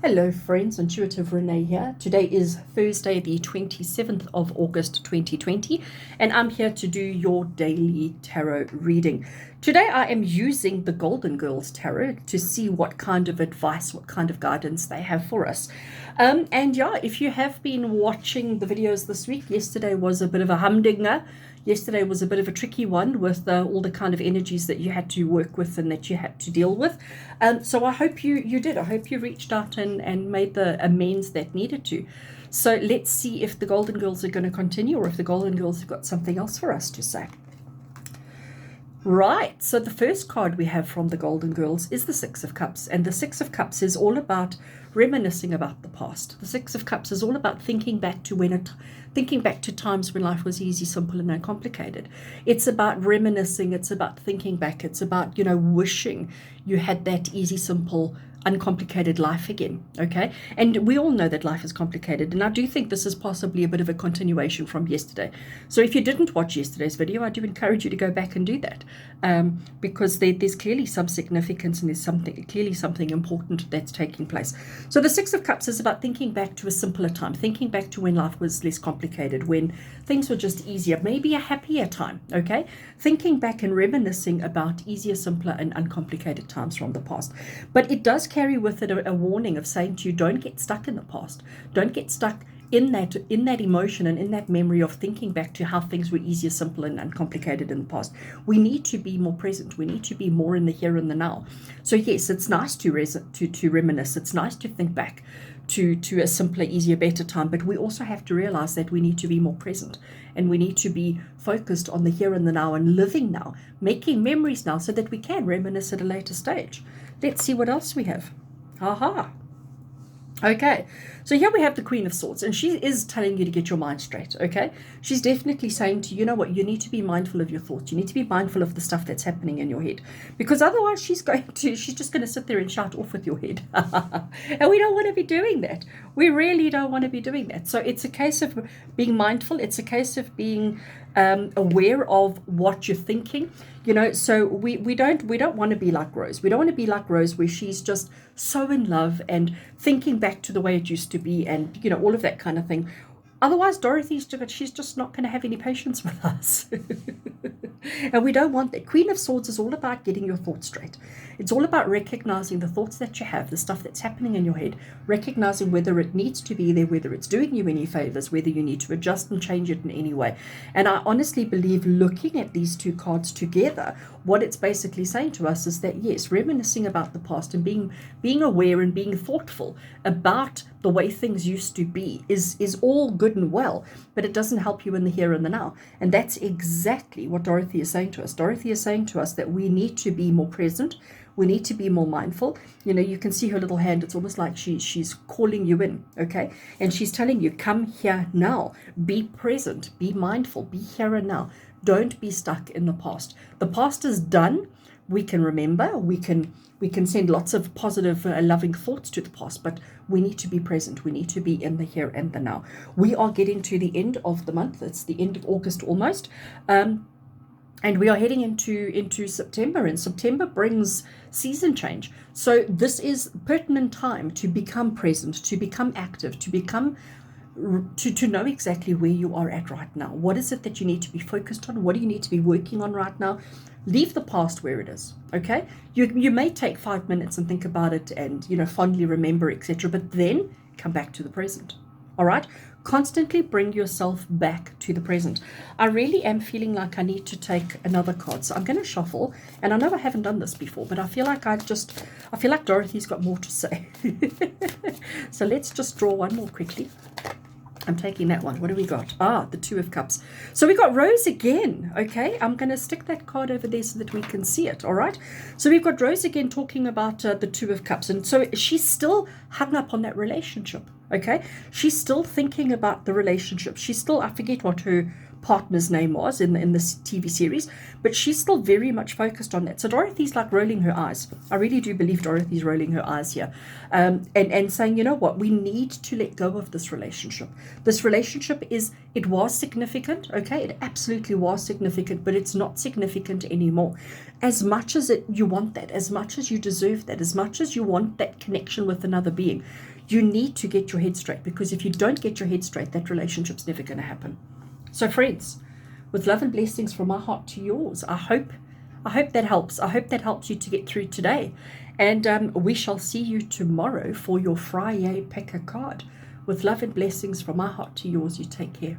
Hello friends, Intuitive Rene here. Today is Thursday the 27th of August 2020 and I'm here to do your daily tarot reading. Today I am using the Golden Girls Tarot to see what kind of advice, what kind of guidance they have for us. And yeah, if you have been watching the videos this week, yesterday was a bit of a humdinger. Yesterday was a bit of a tricky one with all the kind of energies that you had to work with and that you had to deal with. So I hope you did. I hope you reached out and made the amends that needed to. So let's see if the Golden Girls are going to continue or if the Golden Girls have got something else for us to say. Right, so the first card we have from the Golden Girls is the Six of Cups, and the Six of Cups is all about reminiscing about the past. The Six of Cups is all about thinking back to times when life was easy, simple, and uncomplicated. It's about reminiscing. It's about thinking back. It's about wishing you had that easy, simple, uncomplicated life again. Okay, and we all know that life is complicated, and I do think this is possibly a bit of a continuation from yesterday. So if you didn't watch yesterday's video, I do encourage you to go back and do that, because there's clearly some significance and there's clearly something important that's taking place. So the Six of Cups is about thinking back to a simpler time, thinking back to when life was less complicated, when things were just easier, maybe a happier time. Okay, thinking back and reminiscing about easier, simpler, and uncomplicated times from the past. But it does carry with it a warning of saying to you, don't get stuck in the past. Don't get stuck in that emotion and in that memory of thinking back to how things were easier, simple, and uncomplicated in the past. We need to be more present. We need to be more in the here and the now. So yes, it's nice to reminisce. It's nice to think back to a simpler, easier, better time. But we also have to realize that we need to be more present and we need to be focused on the here and the now and living now, making memories now so that we can reminisce at a later stage. Let's see what else we have. Aha. Okay, so here we have the Queen of Swords, and she is telling you to get your mind straight, okay? She's definitely saying to you, you know what, you need to be mindful of your thoughts. You need to be mindful of the stuff that's happening in your head, because otherwise she's just going to sit there and shout off with your head. And we don't want to be doing that. We really don't want to be doing that. So it's a case of being mindful. It's a case of being aware of what you're thinking. So we don't want to be like Rose. We don't want to be like Rose, where she's just so in love and thinking back to the way it used to be, and all of that kind of thing. Otherwise, she's just not going to have any patience with us. And we don't want that. Queen of Swords is all about getting your thoughts straight. It's all about recognizing the thoughts that you have, the stuff that's happening in your head, recognizing whether it needs to be there, whether it's doing you any favors, whether you need to adjust and change it in any way. And I honestly believe, looking at these two cards together, what it's basically saying to us is that, yes, reminiscing about the past and being aware and being thoughtful about the way things used to be is all good and well, but it doesn't help you in the here and the now. And that's exactly what Dorothy is saying to us. Dorothy is saying to us that we need to be more present. We need to be more mindful. You can see her little hand. It's almost like she's calling you in, okay? And she's telling you, come here now. Be present. Be mindful. Be here and now. Don't be stuck in the past. The past is done. We can remember. We can send lots of positive, loving thoughts to the past, but we need to be present. We need to be in the here and the now. We are getting to the end of the month. It's the end of August almost. And we are heading into September, and September brings season change. So this is pertinent time to become present, to become active, to know exactly where you are at right now. What is it that you need to be focused on? What do you need to be working on right now? Leave the past where it is, okay? You may take 5 minutes and think about it and, fondly remember, etc., but then come back to the present, all right? Constantly bring yourself back to the present. I really am feeling like I need to take another card. So I'm going to shuffle, and I know I haven't done this before, but I feel like Dorothy's got more to say. So let's just draw one more quickly. I'm taking that one. What do we got? The Two of Cups. So we got Rose again, okay? I'm going to stick that card over there so that we can see it, all right? So we've got Rose again talking about the Two of Cups. And so she's still hung up on that relationship, okay? She's still thinking about the relationship. She's still, I forget what her partner's name was in this TV series, but she's still very much focused on that. So Dorothy's like rolling her eyes. I really do believe Dorothy's rolling her eyes here, and saying, you know what, we need to let go of this relationship. This relationship it was significant, okay, it absolutely was significant, but it's not significant anymore. As much as you want that, as much as you deserve that, as much as you want that connection with another being, you need to get your head straight, because if you don't get your head straight, that relationship's never going to happen. So friends, with love and blessings from my heart to yours, I hope that helps. I hope that helps you to get through today. And we shall see you tomorrow for your Friday pick a card. With love and blessings from my heart to yours, you take care.